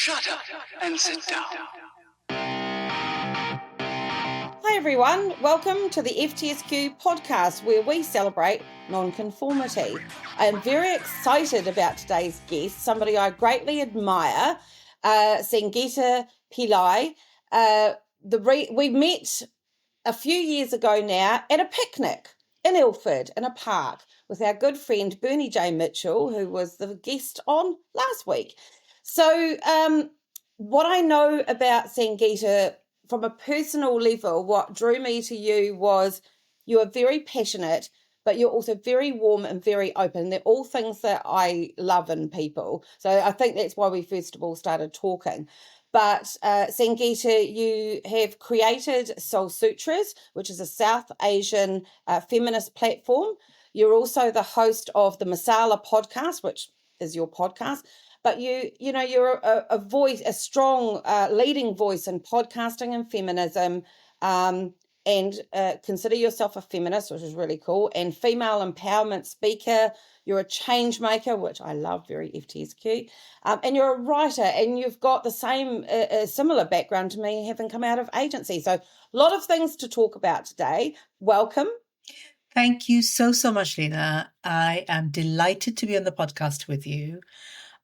Shut up and sit down. Hi everyone, welcome to the FTSQ podcast where we celebrate nonconformity. I am very excited about today's guest, somebody I greatly admire, Sangeeta Pillai. We met a few years ago now at a picnic in Ilford in a park with our good friend Bernie J. Mitchell, who was the guest on last week. So what I know about Sangeeta from a personal level, what drew me to you was you are very passionate, but you're also very warm and very open. They're all things that I love in people. So I think that's why we first of all started talking. But Sangeeta, you have created Soul Sutras, which is a South Asian feminist platform. You're also the host of the Masala Podcast, which is your podcast. But you're a voice, a strong leading voice in podcasting and feminism, and consider yourself a feminist, which is really cool, and female empowerment speaker. You're a change maker, which I love, very FTSQ, and you're a writer, and you've got the same similar background to me, having come out of agency. So a lot of things to talk about today. Welcome. Thank you so much, Lena. I am delighted to be on the podcast with you.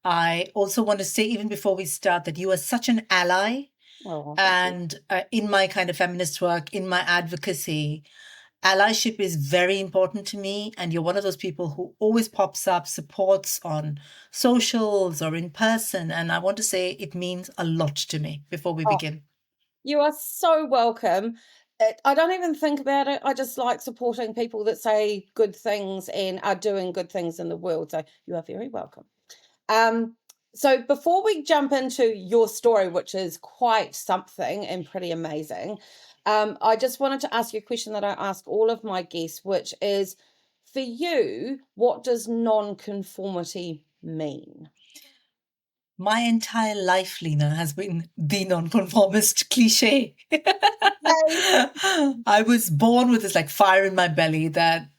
I also want to say, even before we start, that you are such an ally. And in my kind of feminist work, in my advocacy, allyship is very important to me. And you're one of those people who always pops up, supports on socials or in person. And I want to say it means a lot to me before we begin. You are so welcome. I don't even think about it. I just like supporting people that say good things and are doing good things in the world. So you are very welcome. So before we jump into your story, which is quite something and pretty amazing, I just wanted to ask you a question that I ask all of my guests, which is, for you, what does non-conformity mean? My entire life, Lena, has been the nonconformist cliche. I was born with this like fire in my belly that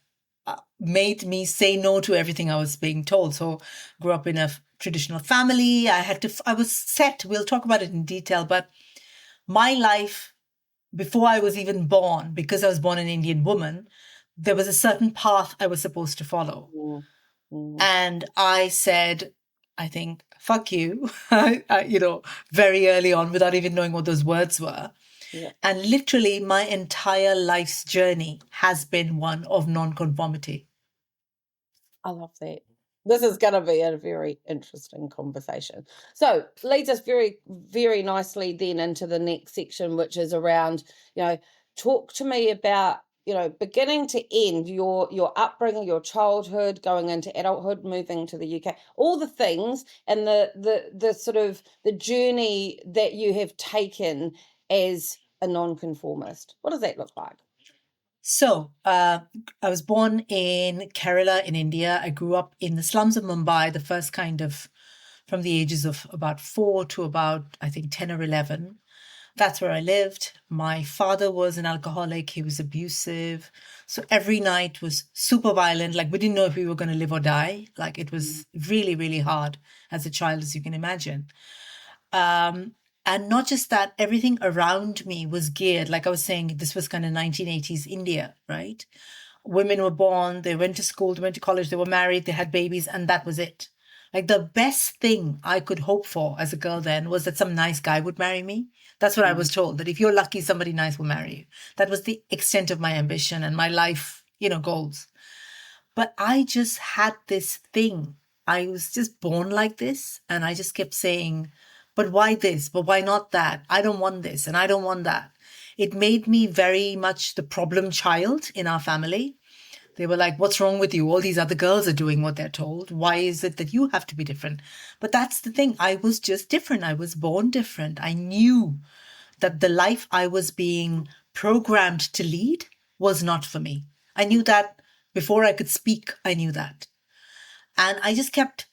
made me say no to everything I was being told. So grew up in a traditional family. I was set, we'll talk about it in detail, but my life before I was even born, because I was born an Indian woman, there was a certain path I was supposed to follow. Mm-hmm. And I said, I think, fuck you, very early on without even knowing what those words were. Yeah. And literally my entire life's journey has been one of nonconformity. I love that. This is going to be a very interesting conversation. So leads us very, very nicely then into the next section, which is around, talk to me about, beginning to end, your upbringing, your childhood, going into adulthood, moving to the UK, all the things and the sort of the journey that you have taken as a nonconformist. What does that look like? So I was born in Kerala in India. I grew up in the slums of Mumbai, the first kind of from the ages of about 4 to about, I think, 10 or 11. That's where I lived. My father was an alcoholic. He was abusive. So every night was super violent. Like we didn't know if we were going to live or die. Like it was really, really hard as a child, as you can imagine. And not just that, everything around me was geared. Like I was saying, this was kind of 1980s India, right? Women were born, they went to school, they went to college, they were married, they had babies, and that was it. Like the best thing I could hope for as a girl then was that some nice guy would marry me. That's what I was told, that if you're lucky, somebody nice will marry you. That was the extent of my ambition and my life, goals. But I just had this thing. I was just born like this. And I just kept saying, but why this? But why not that? I don't want this and I don't want that. It made me very much the problem child in our family. They were like, what's wrong with you? All these other girls are doing what they're told. Why is it that you have to be different? But that's the thing. I was just different. I was born different. I knew that the life I was being programmed to lead was not for me. I knew that before I could speak. I knew that. And I just kept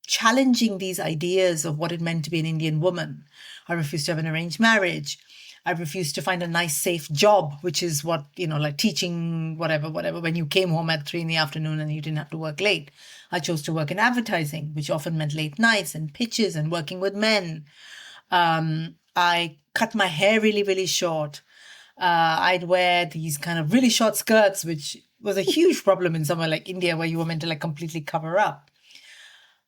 challenging these ideas of what it meant to be an Indian woman. I refused to have an arranged marriage. I refused to find a nice, safe job, which is what, like teaching, whatever, when you came home at 3 p.m. and you didn't have to work late. I chose to work in advertising, which often meant late nights and pitches and working with men. I cut my hair really, really short. I'd wear these kind of really short skirts, which was a huge problem in somewhere like India, where you were meant to like completely cover up.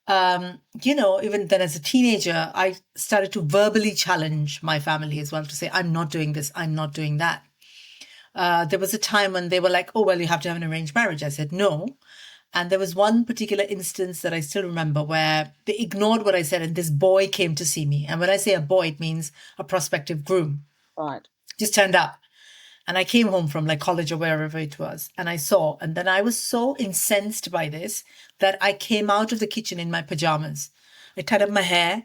Even then as a teenager, I started to verbally challenge my family as well to say, I'm not doing this, I'm not doing that. There was a time when they were like, oh, well, you have to have an arranged marriage. I said, no. And there was one particular instance that I still remember where they ignored what I said and this boy came to see me. And when I say a boy, it means a prospective groom. Right. Just turned up. And I came home from like college or wherever it was. And I saw, and then I was so incensed by this that I came out of the kitchen in my pajamas. I tied up my hair,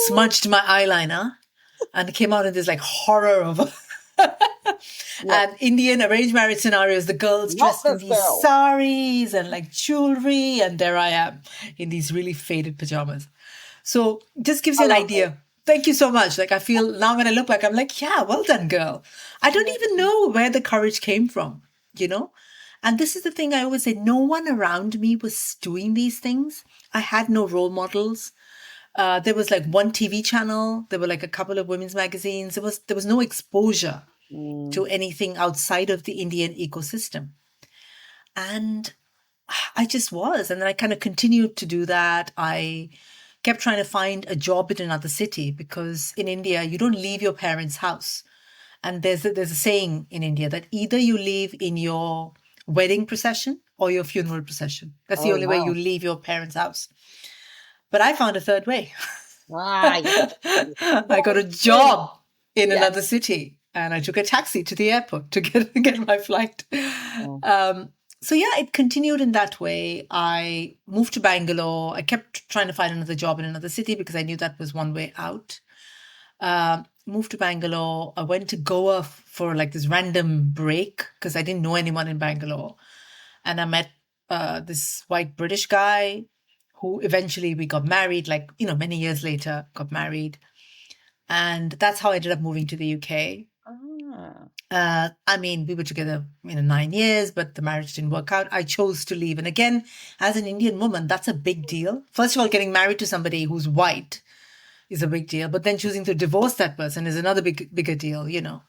smudged my eyeliner, and came out in this like horror of and Indian arranged marriage scenarios. The girls dressed in these saris and like jewelry. And there I am in these really faded pajamas. So just gives you an idea. Thank you so much. Like I feel now when I look back, I'm like, yeah, well done, girl. I don't even know where the courage came from, And this is the thing I always say, no one around me was doing these things. I had no role models. There was like one TV channel. There were like a couple of women's magazines. There was no exposure to anything outside of the Indian ecosystem. And I just was. And then I kind of continued to do that. I kept trying to find a job in another city because in India, you don't leave your parents' house. And there's a saying in India that either you leave in your wedding procession or your funeral procession. That's the only way you leave your parents' house. But I found a third way. I got a job in another city and I took a taxi to the airport to get my flight. So it continued in that way. I moved to Bangalore. I kept trying to find another job in another city because I knew that was one way out. Moved to Bangalore. I went to Goa for like this random break because I didn't know anyone in Bangalore. And I met this white British guy who eventually we got married, like, many years later, got married. And that's how I ended up moving to the UK. We were together 9 years, but the marriage didn't work out. I chose to leave. And again, as an Indian woman, that's a big deal. First of all, getting married to somebody who's white is a big deal. But then choosing to divorce that person is another bigger deal,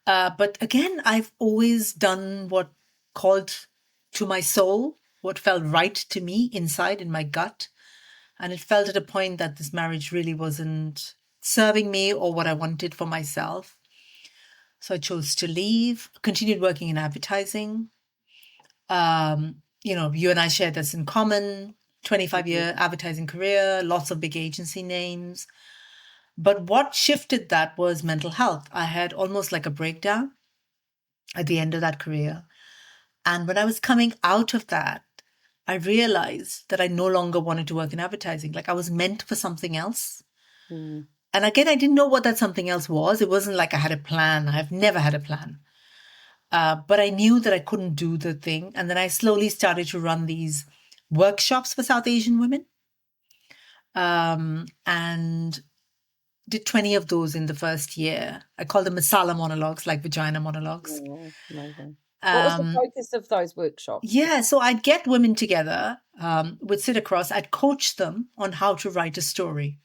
But again, I've always done what called to my soul, what felt right to me inside in my gut. And it felt at a point that this marriage really wasn't serving me or what I wanted for myself. So I chose to leave, continued working in advertising. You and I share this in common, 25-year advertising career, lots of big agency names. But what shifted that was mental health. I had almost like a breakdown at the end of that career. And when I was coming out of that, I realized that I no longer wanted to work in advertising. Like I was meant for something else. And again, I didn't know what that something else was. It wasn't like I had a plan. I've never had a plan. But I knew that I couldn't do the thing. And then I slowly started to run these workshops for South Asian women. And did 20 of those in the first year. I call them masala monologues, like vagina monologues. Amazing. What was the focus of those workshops? Yeah, so I'd get women together, would sit across, I'd coach them on how to write a story.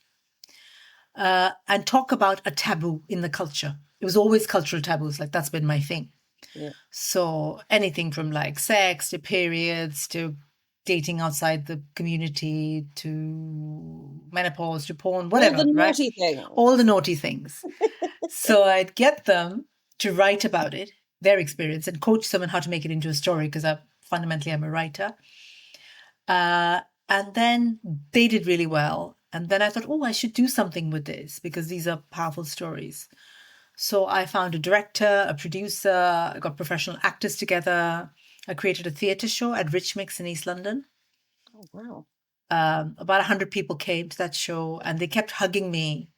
And talk about a taboo in the culture. It was always cultural taboos, like that's been my thing. Yeah. So anything from like sex to periods to dating outside the community to menopause to porn, whatever. All the naughty things. All the naughty things. So I'd get them to write about it, their experience, and coach them on how to make it into a story because fundamentally I'm a writer. And then they did really well. And then I thought, I should do something with this because these are powerful stories. So I found a director, a producer, I got professional actors together. I created a theatre show at Rich Mix in East London. Oh, wow. About 100 people came to that show and they kept hugging me.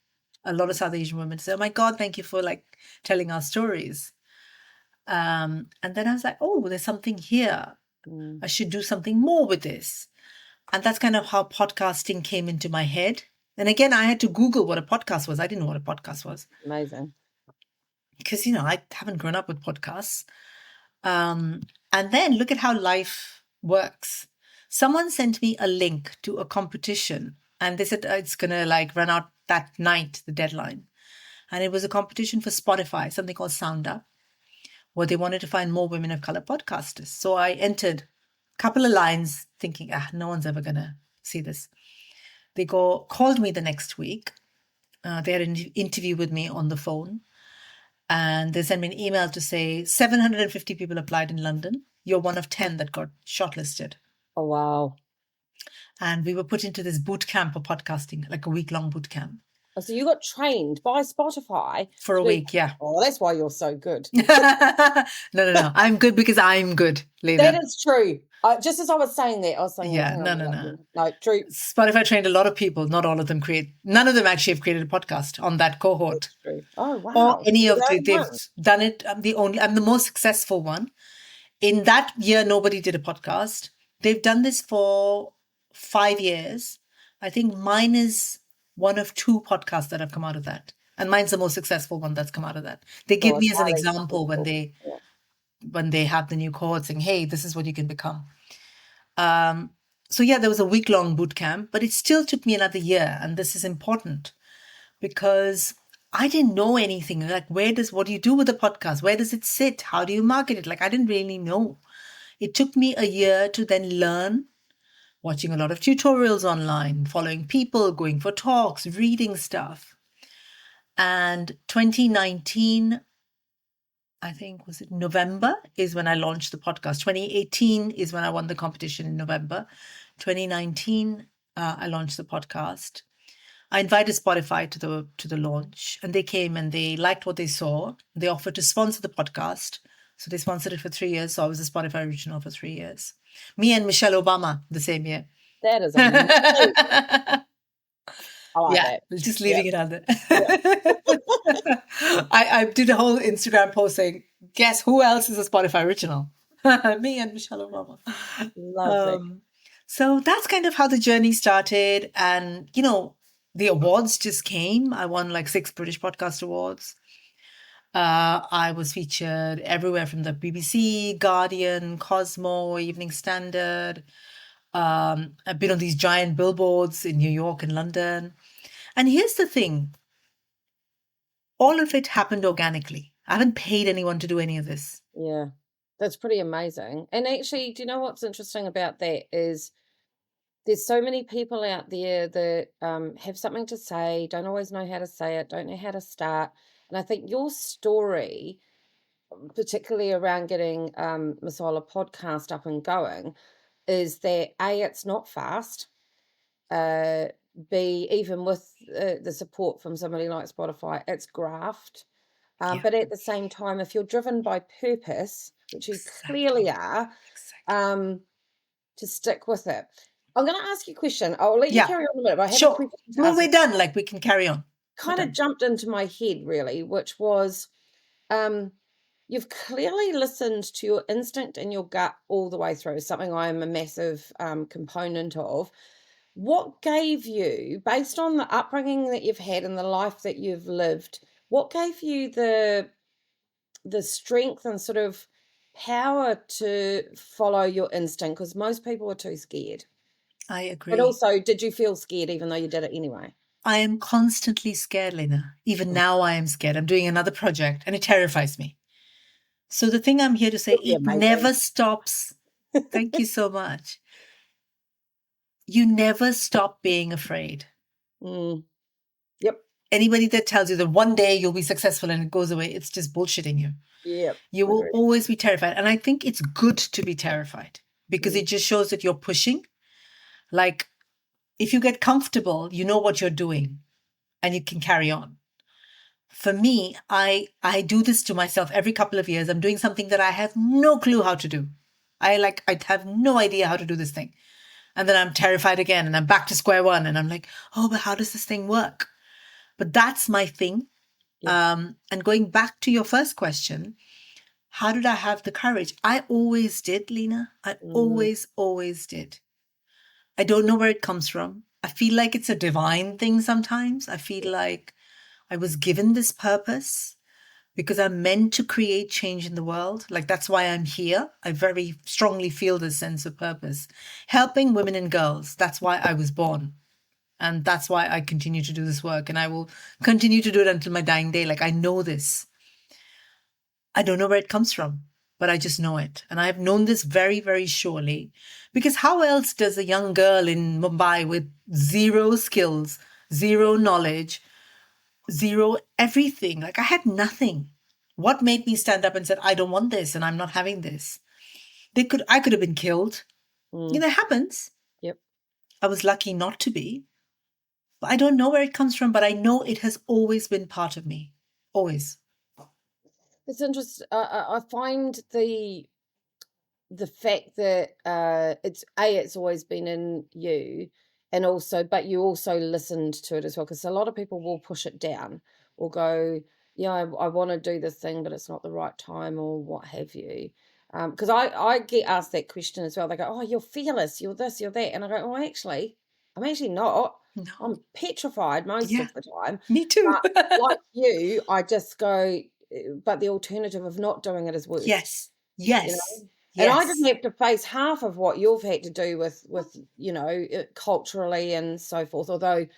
A lot of South Asian women said, oh my God, thank you for like telling our stories. And then I was like, there's something here. I should do something more with this. And that's kind of how podcasting came into my head. And again, I had to Google what a podcast was. I didn't know what a podcast was. Amazing. because, I haven't grown up with podcasts. And then look at how life works. Someone sent me a link to a competition and they said it's going to like run out that night, the deadline. And it was a competition for Spotify, something called Sound Up, where they wanted to find more women of color podcasters. So I entered a couple of lines thinking, no one's ever going to see this. They called me the next week. They had an interview with me on the phone. And they sent me an email to say 750 people applied in London. You're one of 10 that got shortlisted. Oh, wow. And we were put into this boot camp for podcasting, like a week-long boot camp. Oh, so you got trained by Spotify? For a week, yeah. Oh, that's why you're so good. No. I'm good because I'm good, Lena. That is true. Just as I was saying that, I was saying, yeah, no. No, true. Spotify trained a lot of people. Not all of them none of them actually have created a podcast on that cohort. That's true. Oh, wow. Or any of they've done it. I'm the most successful one. In that year, nobody did a podcast. They've done this for 5 years. I think mine is one of 2 podcasts that have come out of that. And mine's the most successful one that's come out of that. They give me as an example when they have the new cohort saying, hey, this is what you can become. So yeah, there was a week-long boot camp, but it still took me another year. And this is important because I didn't know anything. Like, what do you do with a podcast? Where does it sit? How do you market it? Like, I didn't really know. It took me a year to then learn, watching a lot of tutorials online, following people, going for talks, reading stuff. And 2019, I think, was it November, is when I launched the podcast. 2018 is when I won the competition in November. 2019, I launched the podcast. I invited Spotify to the launch, and they came and they liked what they saw. They offered to sponsor the podcast. So they sponsored it for 3 years. So I was a Spotify original for 3 years. Me and Michelle Obama the same year. That is amazing. I like that. Just leaving it out there. Yeah. I did a whole Instagram post saying, guess who else is a Spotify original? Me and Michelle Obama. Lovely. So that's kind of how the journey started. And, the awards just came. I won like 6 British Podcast Awards. I was featured everywhere from the BBC, Guardian, Cosmo, Evening Standard. I've been on these giant billboards in New York and London. And here's the thing. All of it happened organically. I haven't paid anyone to do any of this. Yeah, that's pretty amazing. And actually, do you know what's interesting about that is there's so many people out there that have something to say, don't always know how to say it, don't know how to start. And I think your story, particularly around getting Masala podcast up and going, is that A, it's not fast. B, even with the support from somebody like Spotify, it's graft. But at the same time, if you're driven by purpose, which you clearly are, to stick with it. I'm going to ask you a question. I'll let you carry on a minute. But I have a question to ask. We're done. Like, we can carry on. Kind of jumped into my head, really, which was you've clearly listened to your instinct and your gut all the way through, something I am a massive component of. What gave you, based on the upbringing that you've had and the life that you've lived, what gave you the strength and sort of power to follow your instinct? Because most people are too scared. I agree. But also, did you feel scared even though you did it anyway? I am constantly scared, Lena. Even now I am scared. I'm doing another project and it terrifies me. So the thing I'm here to say, it never stops. Thank you so much. You never stop being afraid. Yep. Anybody that tells you that one day you'll be successful and it goes away, it's just bullshitting you. Yep. You will always be terrified. And I think it's good to be terrified because it just shows that you're pushing. Like, if you get comfortable, you know what you're doing and you can carry on. For me, I do this to myself every couple of years. I'm doing something that I have no clue how to do. I have no idea how to do this thing. And then I'm terrified again and I'm back to square one and I'm like, oh, but how does this thing work? But that's my thing. Yeah. And going back to your first question, how did I have the courage? I always did, Lena. I always did. I don't know where it comes from. I feel like it's a divine thing sometimes. I feel like I was given this purpose. because I'm meant to create change in the world. Like, that's why I'm here. I very strongly feel this sense of purpose. Helping women and girls. That's why I was born. And that's why I continue to do this work. And I will continue to do it until my dying day. Like, I know this. I don't know where it comes from, but I just know it. And I have known this very, very surely. Because how else does a young girl in Mumbai with zero skills, zero knowledge, zero everything, like I had nothing. What made me stand up and said, I don't want this and I'm not having this? I could have been killed. You know, it happens. Yep. I was lucky not to be. But I don't know where it comes from, but I know it has always been part of me. Always. It's interesting. I find the fact that it's always been in you, and also, but you also listened to it as well, because a lot of people will push it down or go, yeah, I want to do this thing, but it's not the right time or what have you. Because I get asked that question as well. They go, oh, you're fearless, you're this, you're that. And I go, oh, actually, I'm actually not. No. I'm petrified most of the time. Me too. But like you, I just go, but the alternative of not doing it is worse. Yes. You know? And I didn't have to face half of what you've had to do with you know, culturally and so forth, although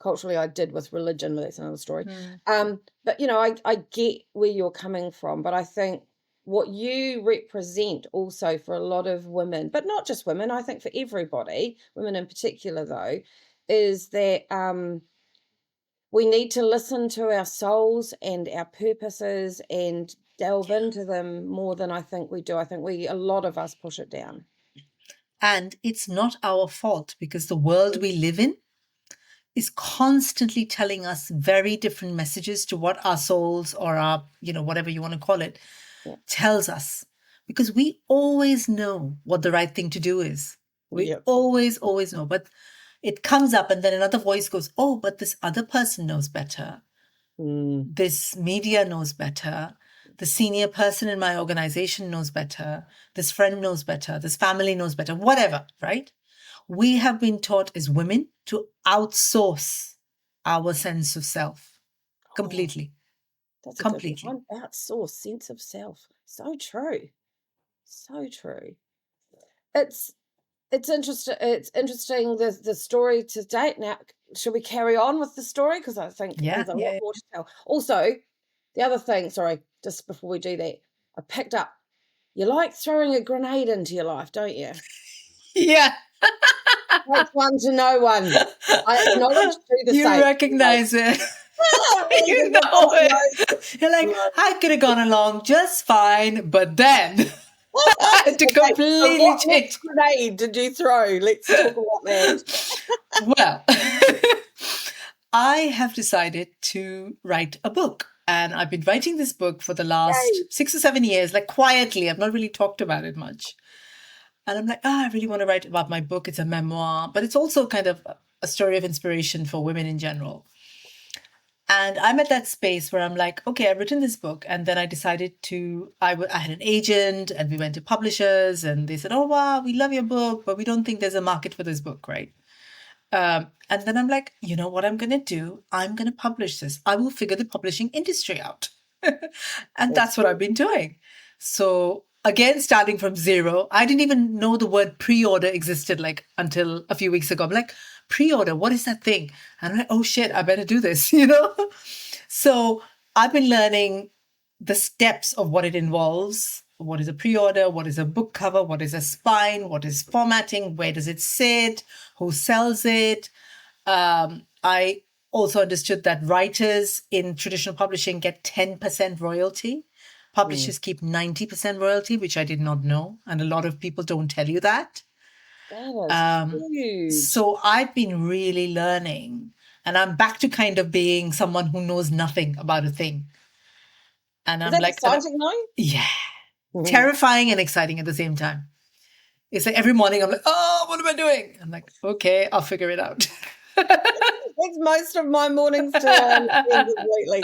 culturally I did with religion, but that's another story. But, you know, I get where you're coming from, but I think what you represent also for a lot of women, but not just women, I think for everybody, women in particular though, is that we need to listen to our souls and our purposes and delve into them more than I think we do. I think a lot of us push it down. And it's not our fault, because the world we live in is constantly telling us very different messages to what our souls or our, you know, whatever you want to call it, tells us. Because we always know what the right thing to do is. We always know. But it comes up and then another voice goes, oh, but this other person knows better. This media knows better. The senior person in my organization knows better. This friend knows better. This family knows better. Whatever, right? We have been taught as women to outsource our sense of self completely. That's completely. A good one. Outsource sense of self. So true. So true. It's interesting. It's interesting the story to date. Now, should we carry on with the story? Because I think there's a lot more to tell. Also, the other thing, sorry, just before we do that, I picked up, you like throwing a grenade into your life, don't you? Yeah. Takes one to know one. I acknowledge to the You same. recognize it. You know it. You're like, I could have gone along just fine, but then I had to completely what change. Grenade did you throw? Let's talk about that. Well, I have decided to write a book. And I've been writing this book for the last 6 or 7 years, like quietly. I've not really talked about it much. And I'm like, I really want to write about my book. It's a memoir, but it's also kind of a story of inspiration for women in general. And I'm at that space where I'm like, okay, I've written this book. And then I decided I had an agent and we went to publishers and they said, oh, wow, we love your book, but we don't think there's a market for this book, right? And then I'm like, you know what I'm going to do? I'm going to publish this. I will figure the publishing industry out. And that's what I've been doing. So again, starting from zero, I didn't even know the word pre-order existed like until a few weeks ago. I'm like, pre-order, what is that thing? And I'm like, oh shit, I better do this, you know? So I've been learning the steps of what it involves. What is a pre-order? What is a book cover? What is a spine? What is formatting? Where does it sit? Who sells it? I also understood that writers in traditional publishing get 10% royalty. Publishers keep 90% royalty, which I did not know. And a lot of people don't tell you that. That is huge. So I've been really learning. And I'm back to kind of being someone who knows nothing about a thing. And I'm like, exciting, though? Yeah. Terrifying and exciting at the same time. It's like every morning I'm like, oh, what am I doing? I'm like, okay, I'll figure it out. That's most of my mornings too. Completely.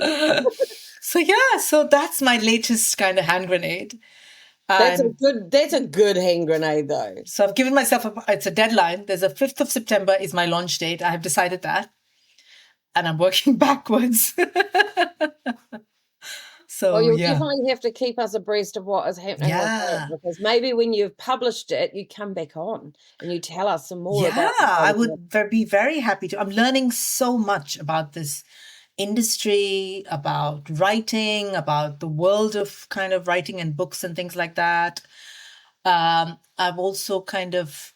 So that's my latest kind of hand grenade. That's a good hand grenade though. So I've given myself it's a deadline. There's a 5th of September is my launch date. I have decided that. And I'm working backwards. So Well, you'll yeah. definitely have to keep us abreast of what is happening with Yeah. that, because maybe when you've published it, you come back on and you tell us some more Yeah, about the I program. would be very happy to. I'm learning so much about this industry, about writing, about the world of kind of writing and books and things like that. I've also kind of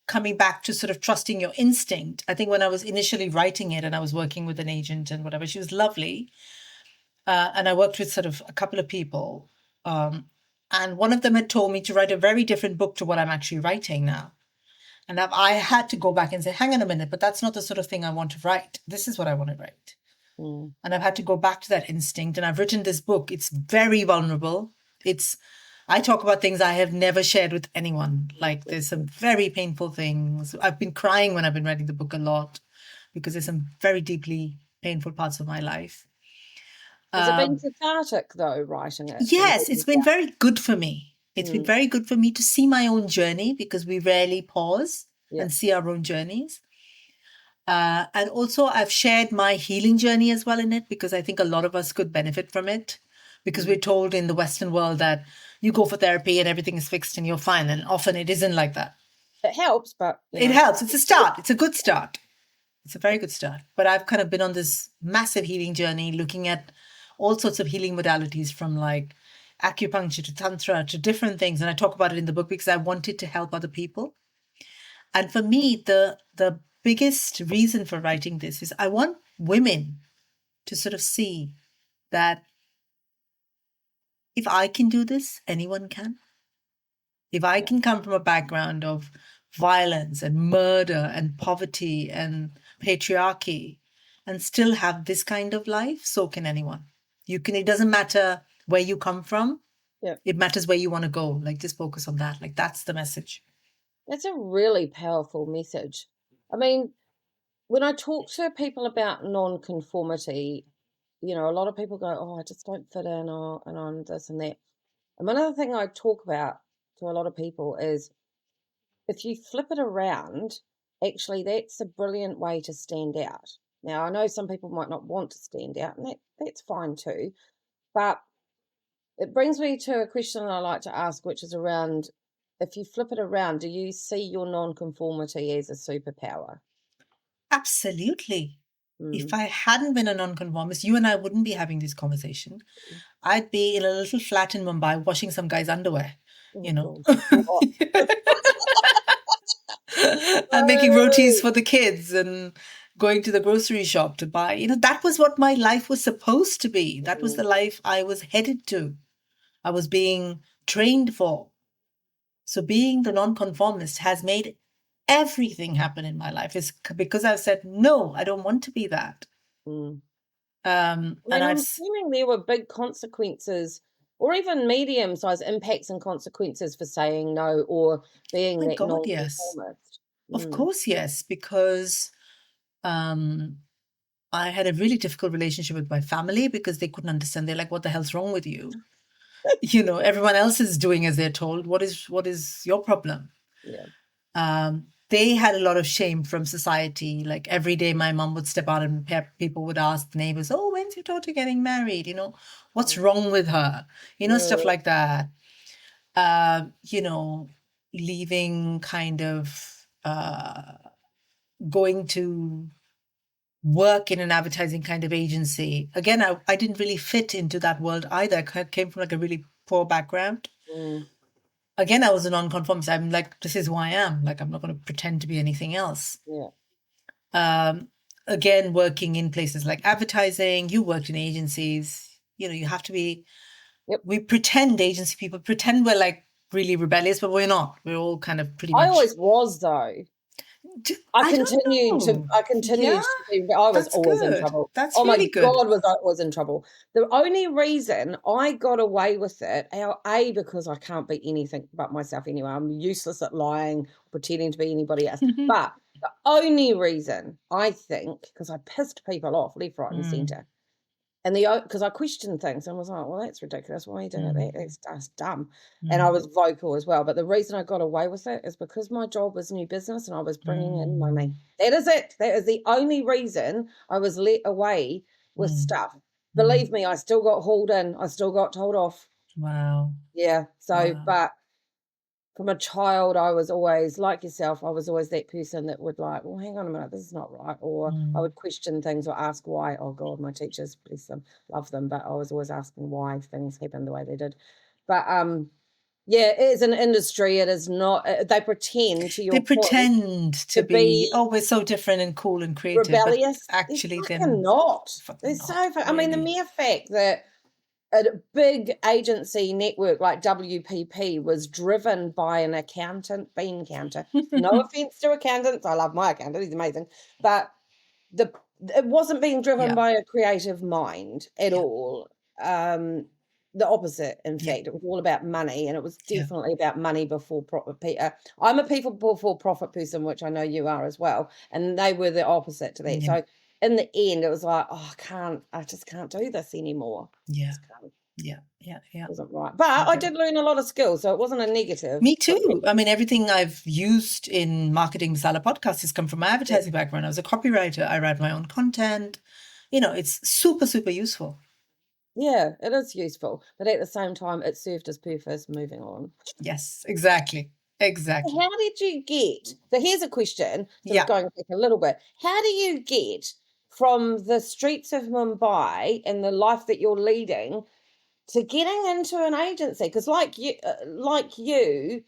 coming back to sort of trusting your instinct. I think when I was initially writing it and I was working with an agent and whatever, she was lovely. And I worked with sort of a couple of people. And one of them had told me to write a very different book to what I'm actually writing now. And I had to go back and say, hang on a minute, but that's not the sort of thing I want to write. This is what I want to write. And I've had to go back to that instinct. And I've written this book. It's very vulnerable. I talk about things I have never shared with anyone. Like there's some very painful things. I've been crying when I've been writing the book a lot because there's some very deeply painful parts of my life. Has it been cathartic, though, writing it? Yes, it's been very good for me. It's been very good for me to see my own journey, because we rarely pause and see our own journeys. And also I've shared my healing journey as well in it, because I think a lot of us could benefit from it, because we're told in the Western world that you go for therapy and everything is fixed and you're fine. And often it isn't like that. It helps, but... It helps. It's a start. It's a good start. It's a very good start. But I've kind of been on this massive healing journey, looking at all sorts of healing modalities, from like acupuncture to tantra to different things. And I talk about it in the book because I wanted to help other people. And for me, the biggest reason for writing this is I want women to sort of see that if I can do this, anyone can. If I can come from a background of violence and murder and poverty and patriarchy and still have this kind of life, so can anyone. It doesn't matter where you come from. Yeah. It matters where you want to go. Like, just focus on that. Like, that's the message. That's a really powerful message. I mean, when I talk to people about non-conformity, a lot of people go, oh, I just don't fit in, and I'm this and that. And one other thing I talk about to a lot of people is, if you flip it around, actually that's a brilliant way to stand out. Now, I know some people might not want to stand out, and that's fine too. But it brings me to a question that I like to ask, which is around, if you flip it around, do you see your non-conformity as a superpower? Absolutely. If I hadn't been a nonconformist, you and I wouldn't be having this conversation. I'd be in a little flat in Mumbai washing some guy's underwear, and making rotis for the kids and going to the grocery shop to buy. That was what my life was supposed to be. That was the life I was headed to. I was being trained for. So being the nonconformist has made everything happen in my life. It's because I've said, no, I don't want to be that. And I'm assuming there were big consequences, or even medium-sized impacts and consequences, for saying no or being that nonconformist. Yes. Of course, yes, because I had a really difficult relationship with my family, because they couldn't understand. They're like, what the hell's wrong with you? Everyone else is doing as they're told. What is your problem? Yeah. They had a lot of shame from society. Like every day my mom would step out and people would ask the neighbors, oh, when's your daughter getting married? What's wrong with her? Stuff like that. Leaving kind of going to work in an advertising kind of agency. Again, I didn't really fit into that world either. I came from like a really poor background. Again, I was a nonconformist. I'm like, this is who I am. Like, I'm not going to pretend to be anything else. Yeah. Again, working in places like advertising, you worked in agencies, you have to be, we pretend, agency people pretend we're like really rebellious, but we're not. We're all kind of pretty much. I always was, though. I continued to be. I was always in trouble. That's oh really my good. God, was I was in trouble. The only reason I got away with it, because I can't be anything but myself anyway. I'm useless at lying, pretending to be anybody else. But the only reason, I think, because I pissed people off left, right, and centre, and because I questioned things and was like, well, that's ridiculous. Why are you doing that? That's dumb. And I was vocal as well. But the reason I got away with it is because my job was new business and I was bringing in money. That is it. That is the only reason I was let away with stuff. believe me, I still got hauled in. I still got told off. Wow. Yeah. So, Wow. but from a child, I was always, like yourself, I was always that person that would like, well, hang on a minute, this is not right. Or I would question things or ask why. Oh, God, my teachers, bless them, love them. But I was always asking why things happened the way they did. But yeah, it is an industry. It is not, they pretend, to your They point, pretend to be, oh, we're so different and cool and creative, rebellious. but actually They're they're fucking not. fucking They're not, so, I mean, the really. mere fact that a big agency network like WPP was driven by an accountant, bean counter. No offense to accountants. I love my accountant. He's amazing. But it wasn't being driven Yeah. by a creative mind at Yeah. all. The opposite, in Yeah. fact. It was all about money, and it was Yeah. definitely about money before profit. I'm a people before profit person, which I know you are as well, and they were the opposite to that. Yeah. So in the end, it was like, oh, I just can't do this anymore. Yeah. Just can't. Yeah. Yeah. Yeah. Wasn't right. But I did learn a lot of skills, so it wasn't a negative. Me too. I mean, everything I've used in Marketing Masala Podcast has come from my advertising background. I was a copywriter. I write my own content. You know, it's super, super useful. Yeah, it is useful. But at the same time, it served its purpose. Moving on. Yes, exactly. Exactly. How did you get? So here's a question, sort Yeah. of going back a little bit. How do you get from the streets of Mumbai and the life that you're leading to getting into an agency? Because like you,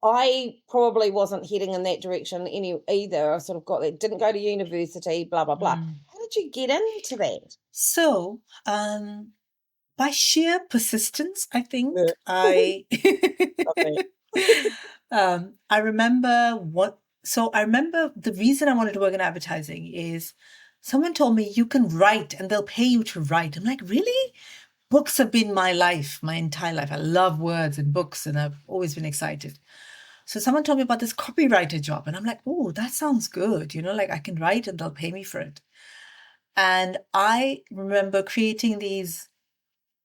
I probably wasn't heading in that direction either. I sort of got that, didn't go to university, blah, blah, blah. How did you get into that? So, by sheer persistence, I think Yeah. I Okay. I remember the reason I wanted to work in advertising is someone told me you can write and they'll pay you to write. I'm like, really? Books have been my life, my entire life. I love words and books, and I've always been excited. So someone told me about this copywriter job, and I'm like, oh, that sounds good. You know, like I can write and they'll pay me for it. And I remember creating these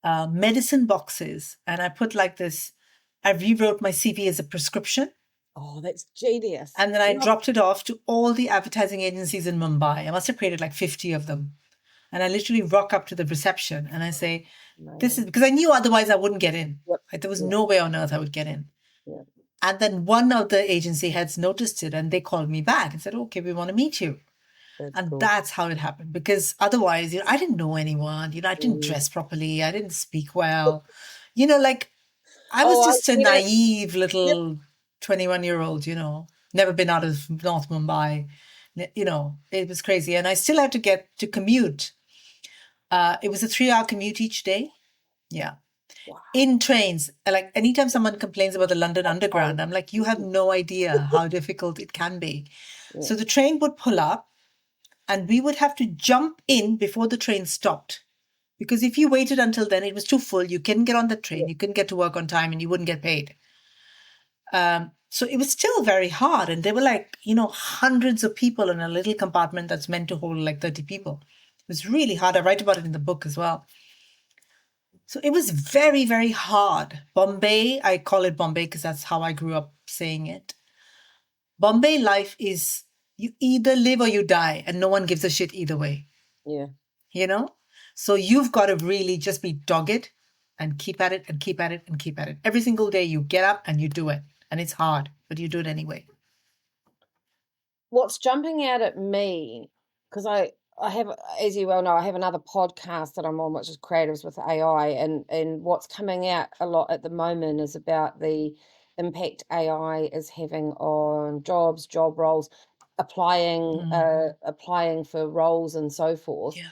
medicine boxes, and I put like this, I rewrote my CV as a prescription. Oh, that's genius. And then I dropped it off to all the advertising agencies in Mumbai. I must have created like 50 of them. And I literally rock up to the reception and I say, this is because I knew otherwise I wouldn't get in. Yep. Like, there was no way on earth I would get in. Yep. And then one of the agency heads noticed it and they called me back and said, okay, we want to meet you. That's how it happened, because otherwise, I didn't know anyone, I didn't dress properly. I didn't speak well, like I was just a naive little 21-year-old, never been out of North Mumbai. It was crazy. And I still had to get to commute. It was a 3-hour commute each day. Yeah. Wow. In trains. Like anytime someone complains about the London Underground, I'm like, you have no idea how difficult it can be. Yeah. So the train would pull up and we would have to jump in before the train stopped. Because if you waited until then, it was too full. You couldn't get on the train. You couldn't get to work on time and you wouldn't get paid. So it was still very hard. And there were like, hundreds of people in a little compartment that's meant to hold like 30 people. It was really hard. I write about it in the book as well. So it was very, very hard. Bombay, I call it Bombay because that's how I grew up saying it. Bombay life is you either live or you die and no one gives a shit either way. Yeah. So you've got to really just be dogged and keep at it and keep at it and keep at it. Every single day you get up and you do it. And it's hard, but you do it anyway. What's jumping out at me, because I have, as you well know, I have another podcast that I'm on, which is Creatives with AI. And what's coming out a lot at the moment is about the impact AI is having on jobs, job roles, applying for roles and so forth. Yeah.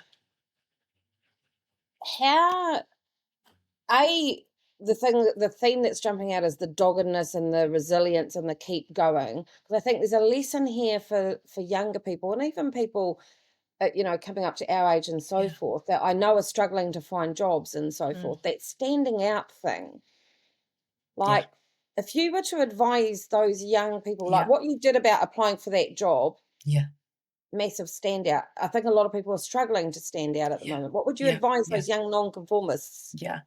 The theme that's jumping out is the doggedness and the resilience and the keep going. Because I think there's a lesson here for younger people and even people, coming up to our age and so forth, that I know are struggling to find jobs and so forth. That standing out thing. Like, if you were to advise those young people, like what you did about applying for that job, massive standout. I think a lot of people are struggling to stand out at the moment. What would you advise those young nonconformists to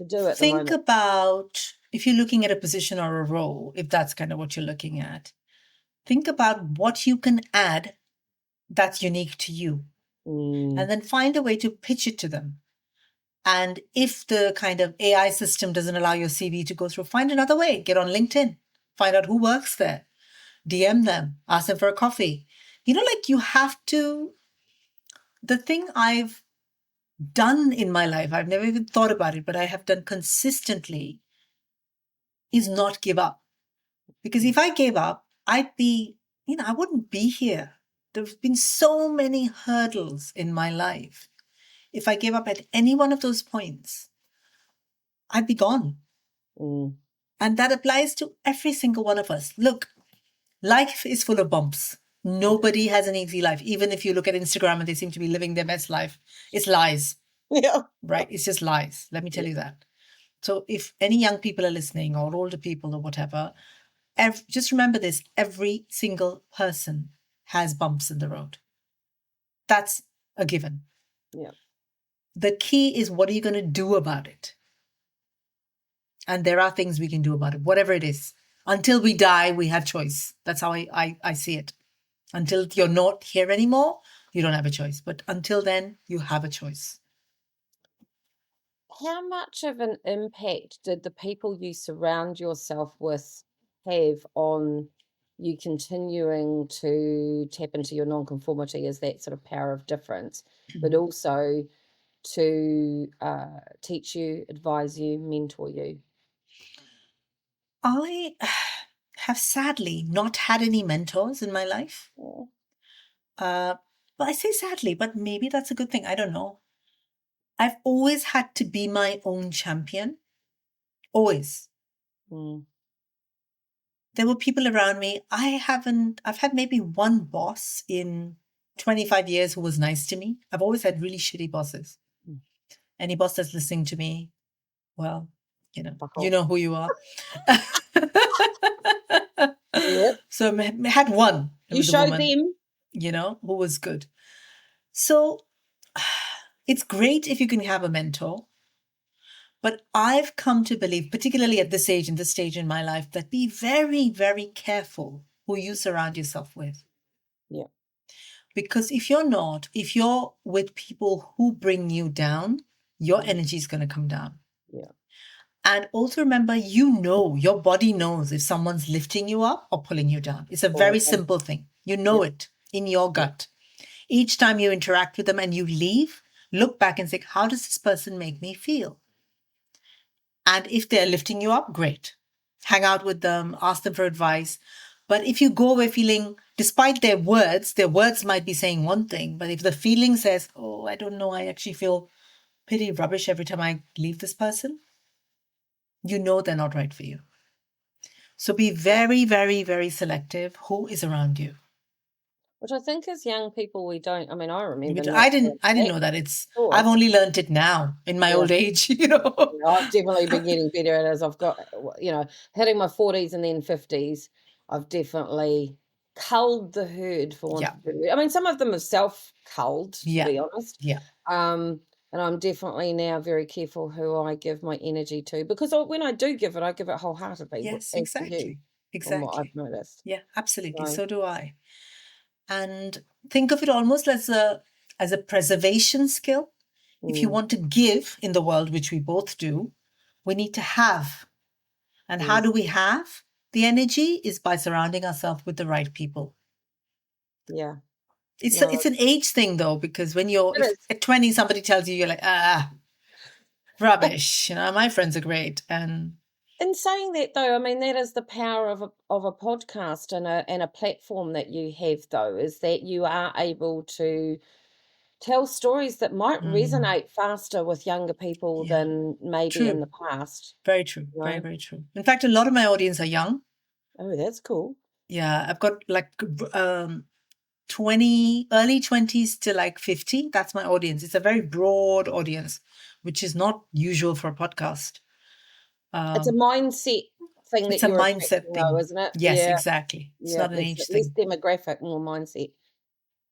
do at the moment? Think about, if you're looking at a position or a role, if that's kind of what you're looking at, think about what you can add that's unique to you. and then find a way to pitch it to them. And if the kind of AI system doesn't allow your CV to go through, find another way. Get on LinkedIn, find out who works there, DM them, ask them for a coffee. Like you have to, the thing I've done in my life, I've never even thought about it, but I have done consistently, is not give up. Because if I gave up, I'd be, I wouldn't be here. There've been so many hurdles in my life. If I gave up at any one of those points, I'd be gone. And that applies to every single one of us. Look, life is full of bumps. Nobody has an easy life. Even if you look at Instagram and they seem to be living their best life, it's lies. Yeah. Right? It's just lies. Let me tell you that. So if any young people are listening or older people or whatever, just remember this, every single person has bumps in the road. That's a given. Yeah. The key is, what are you going to do about it? And there are things we can do about it, whatever it is. Until we die, we have choice. That's how I see it. Until you're not here anymore, you don't have a choice. But until then, you have a choice. How much of an impact did the people you surround yourself with have on you continuing to tap into your nonconformity as that sort of power of difference, but also to teach you, advise you, mentor you? I have sadly not had any mentors in my life. But I say sadly, but maybe that's a good thing. I don't know. I've always had to be my own champion. Always. There were people around me. I've had maybe one boss in 25 years who was nice to me. I've always had really shitty bosses. Any boss that's listening to me, well, you know who you are. Yep. So I had one. You showed them. Who was good. So it's great if you can have a mentor. But I've come to believe, particularly at this age, in this stage in my life, that be very, very careful who you surround yourself with. Yeah. Because if you're with people who bring you down, your energy is going to come down. Yeah. And also remember, your body knows if someone's lifting you up or pulling you down. It's a very simple thing. You know it in your gut. Each time you interact with them and you leave, look back and say, how does this person make me feel? And if they're lifting you up, great. Hang out with them, ask them for advice. But if you go away feeling, despite their words might be saying one thing, but if the feeling says, oh, I don't know, I actually feel pretty rubbish every time I leave this person, they're not right for you. So be very, very, very selective who is around you. Which I think as young people, we don't. I mean, I remember. I didn't know that. I've only learned it now in my old age, I've definitely been getting better at it as I've got, hitting my 40s and then 50s. I've definitely culled the herd, for want of a better word. I mean, some of them are self-culled, to be honest. Yeah. And I'm definitely now very careful who I give my energy to, because when I do give it, I give it wholeheartedly. Yes, exactly. From what I've noticed. Yeah, absolutely. So do I. And think of it almost as a preservation skill. If you want to give in the world, which we both do, we need to have. And how do we have the energy? Is by surrounding ourselves with the right people. Yeah. It's an age thing though, because when at 20, somebody tells you, you're like, rubbish. My friends are great. And in saying that though, I mean, that is the power of a podcast and a platform that you have though, is that you are able to tell stories that might resonate faster with younger people than maybe in the past. Very true. Very, very true. In fact, a lot of my audience are young. Oh, that's cool. Yeah, I've got like early 20s to like 50. That's my audience. It's a very broad audience, which is not usual for a podcast. It's a mindset thing. It's a mindset thing, though, isn't it? Yes, exactly. It's not an age thing. Less demographic, more mindset.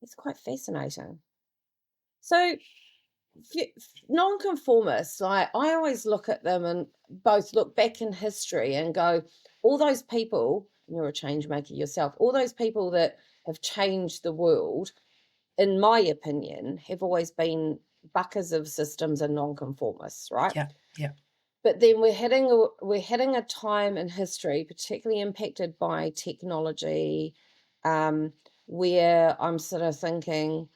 It's quite fascinating. So, nonconformists, I always look at them and both look back in history and go, all those people, you're a change maker yourself, all those people that have changed the world, in my opinion, have always been buckers of systems and nonconformists, right? Yeah. But then we're hitting a time in history, particularly impacted by technology, where I'm sort of thinking,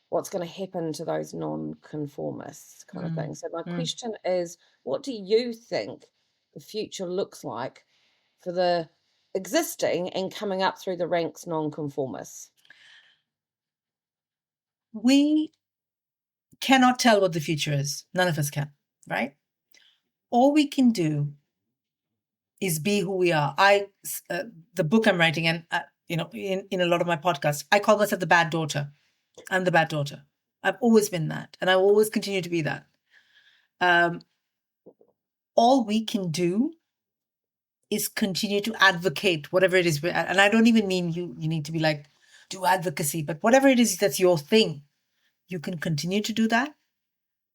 what's going to happen to those nonconformists kind of thing. So my question is, what do you think the future looks like for the existing and coming up through the ranks nonconformists? We cannot tell what the future is. None of us can, right? All we can do is be who we are. The book I'm writing, and in a lot of my podcasts, I call myself the bad daughter. I'm the bad daughter. I've always been that, and I will always continue to be that. All we can do is continue to advocate whatever it is. And I don't even mean you need to be like, do advocacy, but whatever it is that's your thing, you can continue to do that.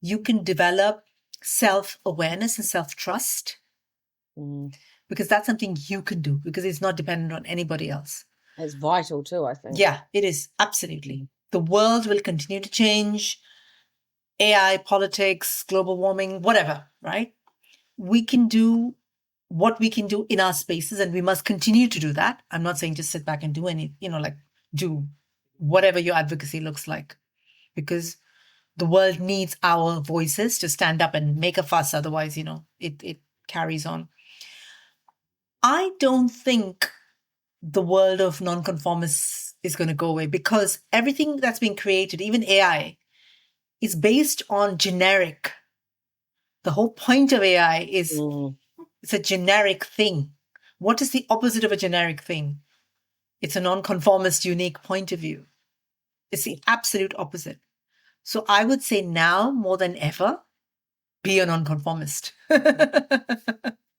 You can develop self-awareness and self-trust because that's something you can do because it's not dependent on anybody else. It's vital too, I think. Yeah, it is. Absolutely. The world will continue to change. AI, politics, global warming, whatever, right? We can do what we can do in our spaces and we must continue to do that. I'm not saying just sit back and do do whatever your advocacy looks like because the world needs our voices to stand up and make a fuss. Otherwise, it carries on. I don't think the world of nonconformists is going to go away because everything that's been created, even AI, is based on generic. The whole point of AI is it's a generic thing. What is the opposite of a generic thing? It's a nonconformist, unique point of view. It's the absolute opposite. So I would say now more than ever, be a nonconformist.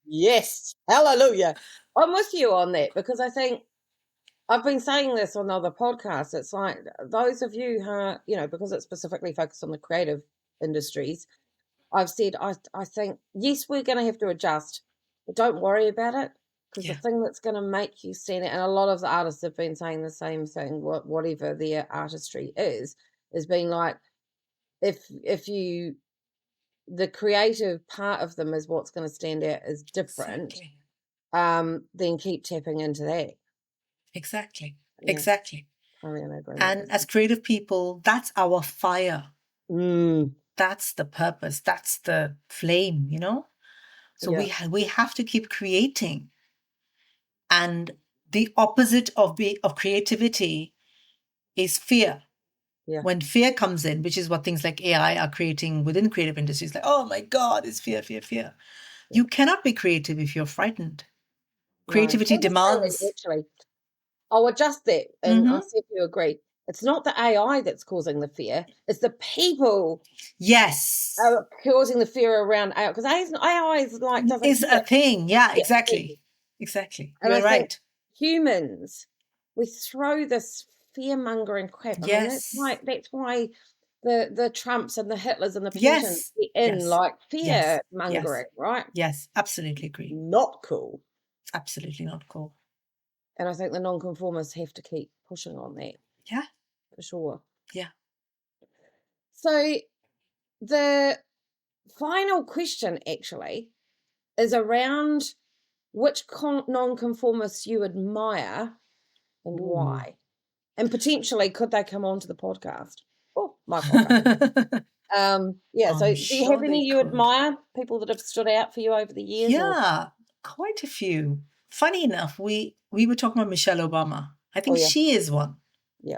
Yes. Hallelujah. I'm with you on that because I think I've been saying this on other podcasts. It's like those of you who, because it's specifically focused on the creative industries, I've said, I think, yes, we're going to have to adjust, but don't worry about it because the thing that's going to make you stand out, and a lot of the artists have been saying the same thing, whatever their artistry is being like, if you, the creative part of them is what's going to stand out as different, then keep tapping into that. Exactly. Yeah. Exactly. And as creative people, that's our fire. That's the purpose. That's the flame, So we have to keep creating. And the opposite of creativity is fear. Yeah. When fear comes in, which is what things like AI are creating within creative industries, like, oh my God, it's fear, fear, fear. You cannot be creative if you're frightened. Creativity demands. Actually, I'll adjust that and I'll see if you agree. It's not the AI that's causing the fear. It's the people. Yes. Are causing the fear around AI. Because AI is like... It's a thing. Yeah, exactly. Exactly. You're right. Humans, we throw this fear-mongering crap. Yes. I mean, that's why the Trumps and the Hitlers and the Putins like fear-mongering, right? Yes, absolutely agree. Not cool. Absolutely not cool. And I think the nonconformists have to keep pushing on that. Yeah. For sure. Yeah. So the final question actually is around which nonconformists you admire and why. And potentially could they come on to the podcast? Oh, my podcast. So do you have any you admire, people that have stood out for you over the years? Yeah, quite a few. Funny enough, we were talking about Michelle Obama. I think she is one. Yeah.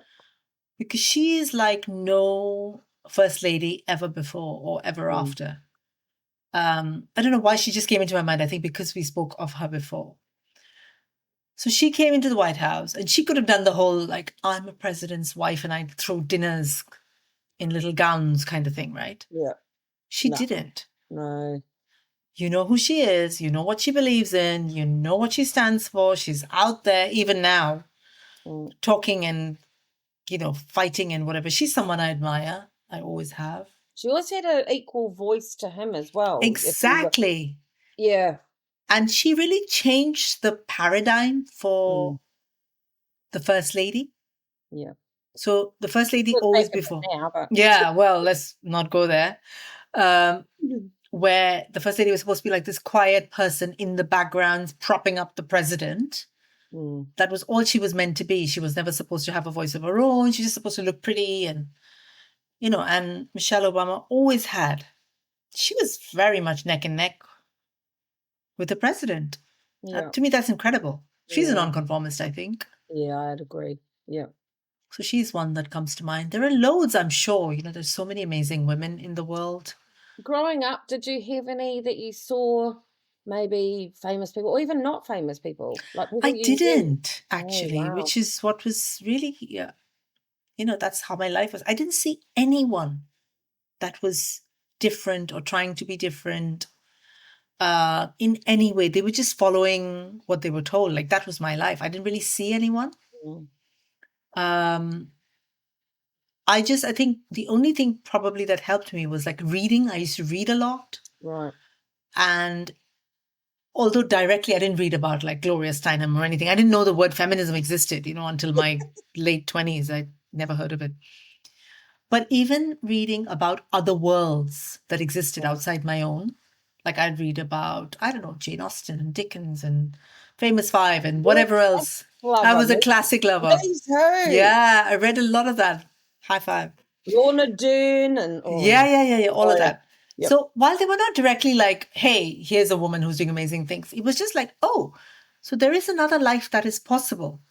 Because she is like no first lady ever before or ever after. I don't know why she just came into my mind. I think because we spoke of her before. So she came into the White House and she could have done the whole, like, I'm a president's wife and I throw dinners in little gowns kind of thing, right? Yeah. She didn't. No. You know who she is. You know what she believes in. You know what she stands for. She's out there even now talking and, fighting and whatever. She's someone I admire. I always have. She always had an equal voice to him as well. Exactly. Yeah. And she really changed the paradigm for the First Lady. Yeah. So the first lady We'll always take it before. now, but Yeah, well, let's not go there. Where the first lady was supposed to be like this quiet person in the background propping up the president. Mm. That was all she was meant to be. She was never supposed to have a voice of her own. She's just supposed to look pretty. And, and Michelle Obama always she was very much neck and neck with the president. Yeah. To me, that's incredible. She's a Yeah. nonconformist, I think. Yeah, I'd agree. Yeah. So she's one that comes to mind. There are loads, I'm sure. There's so many amazing women in the world. Growing up, did you have any that you saw, maybe famous people or even not famous people? Like people I you knew? didn't, actually, wow. which is what was really, that's how my life was. I didn't see anyone that was different or trying to be different in any way. They were just following what they were told. Like, that was my life. I didn't really see anyone. Mm. I think the only thing probably that helped me was like reading. I used to read a lot. Right. And although directly I didn't read about like Gloria Steinem or anything, I didn't know the word feminism existed, until my late 20s. I never heard of it. But even reading about other worlds that existed outside my own, like I'd read about, I don't know, Jane Austen and Dickens and Famous Five and whatever else. I was a classic lover. Me too. Yeah, I read a lot of that. High five. Lorna Doone and yeah, all of that. Yep. So while they were not directly like, hey, here's a woman who's doing amazing things, it was just like, oh, so there is another life that is possible.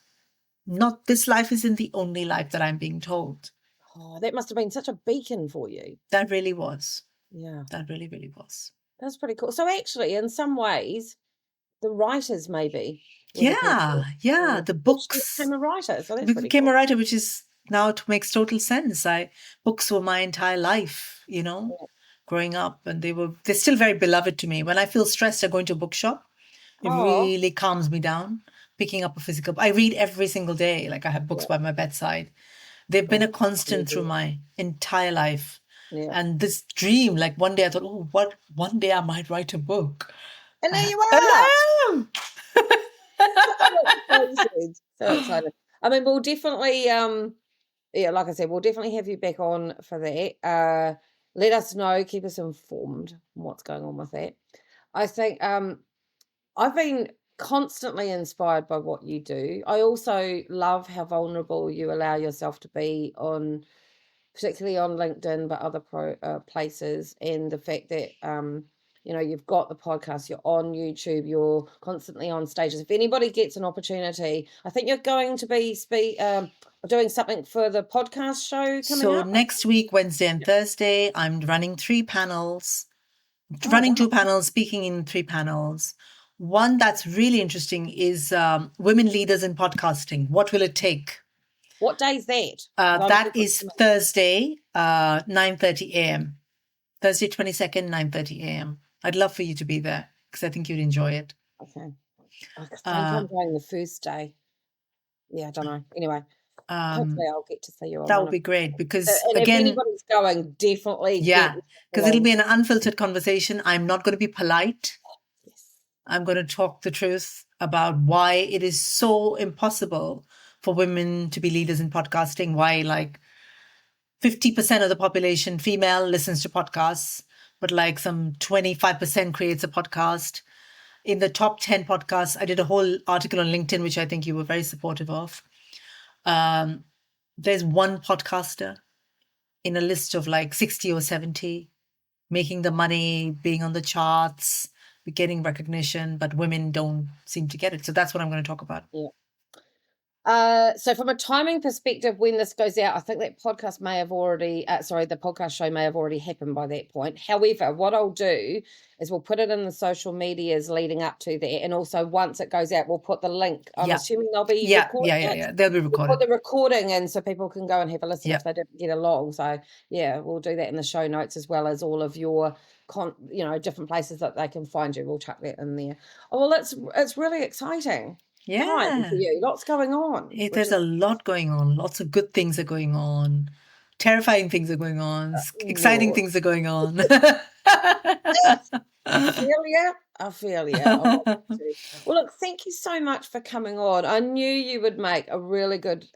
Not this life isn't the only life that I'm being told. Oh, that must have been such a beacon for you. That really was. Yeah. That really, really was. That's pretty cool. So actually, in some ways, the writers maybe. Yeah. The books. She became a writer. So that's pretty became cool. a writer, which is now it makes total sense. Books were my entire life, growing up, and they're still very beloved to me. When I feel stressed, I go into a bookshop. It really calms me down. Picking up a physical, I read every single day. Like I have books by my bedside. They've been a constant through my entire life. Yeah. And this dream, like one day I thought, one day I might write a book. And there you are. I am. So excited. I mean, we'll definitely, like I said, we'll definitely have you back on for that. Let us know, keep us informed on what's going on with that. I think I've been constantly inspired by what you do. I also love how vulnerable you allow yourself to be particularly on LinkedIn, but other places, and the fact that you've got the podcast, you're on YouTube, you're constantly on stages. If anybody gets an opportunity, I think you're going to be doing something for the podcast show coming up. So next week, Wednesday and Thursday, I'm running 3 panels, running 2 panels, speaking in 3 panels. One that's really interesting is women leaders in podcasting. What will it take? What day is that? That is Thursday, 9:30 a.m. Thursday, 22nd, 9:30 a.m. I'd love for you to be there because I think you'd enjoy it. Okay. I think I'm going the first day. Yeah, I don't know. Anyway, hopefully I'll get to see you. That would be great because, and again, if anybody's going, definitely. Yeah, because it'll be an unfiltered conversation. I'm not going to be polite. Yes. I'm going to talk the truth about why it is so impossible for women to be leaders in podcasting, why like 50% of the population female listens to podcasts, but like some 25% creates a podcast. In the top 10 podcasts, I did a whole article on LinkedIn, which I think you were very supportive of. There's one podcaster in a list of like 60 or 70, making the money, being on the charts, getting recognition, but women don't seem to get it. So that's what I'm going to talk about. Yeah. So from a timing perspective, when this goes out, I think that podcast may have already, the podcast show may have already happened by that point. However, what I'll do is we'll put it in the social medias leading up to that. And also once it goes out, we'll put the link. I'm assuming they'll be recording. Yeah. They'll be recorded. We'll put the recording in so people can go and have a listen if they didn't get along. So yeah, we'll do that in the show notes as well as all of your different places that they can find you. We'll chuck that in there. Oh, well, it's really exciting. Yeah. For you. Lots going on. There's a lot going on. Lots of good things are going on. Terrifying things are going on. Exciting things are going on. I feel you. Well, look, thank you so much for coming on. I knew you would make a really good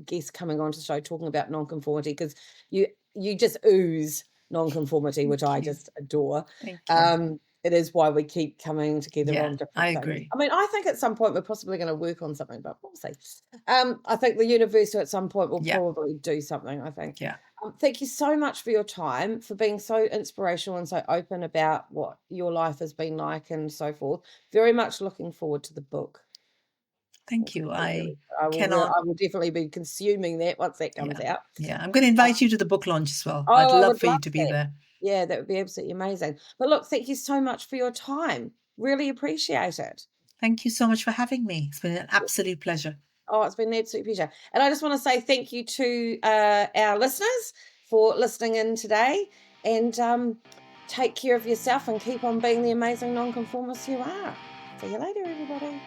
guests coming onto the show talking about nonconformity, because you just ooze nonconformity, which I just adore. Thank you. It is why we keep coming together Yeah, on different I things. agree. I mean, I think at some point we're possibly going to work on something, but we'll see. I think the universe at some point will probably do something, I think. Yeah. Thank you so much for your time, for being so inspirational and so open about what your life has been like and so forth. Very much looking forward to the book. Thank you. I will definitely be consuming that once that comes out. Yeah, I'm going to invite you to the book launch as well. Oh, I'd I love would for you love to be that. there. Yeah, that would be absolutely amazing. But look, thank you so much for your time. Really appreciate it. Thank you so much for having me. It's been an absolute pleasure. Oh, it's been an absolute pleasure. And I just want to say thank you to our listeners for listening in today. And take care of yourself and keep on being the amazing nonconformist you are. See you later, everybody.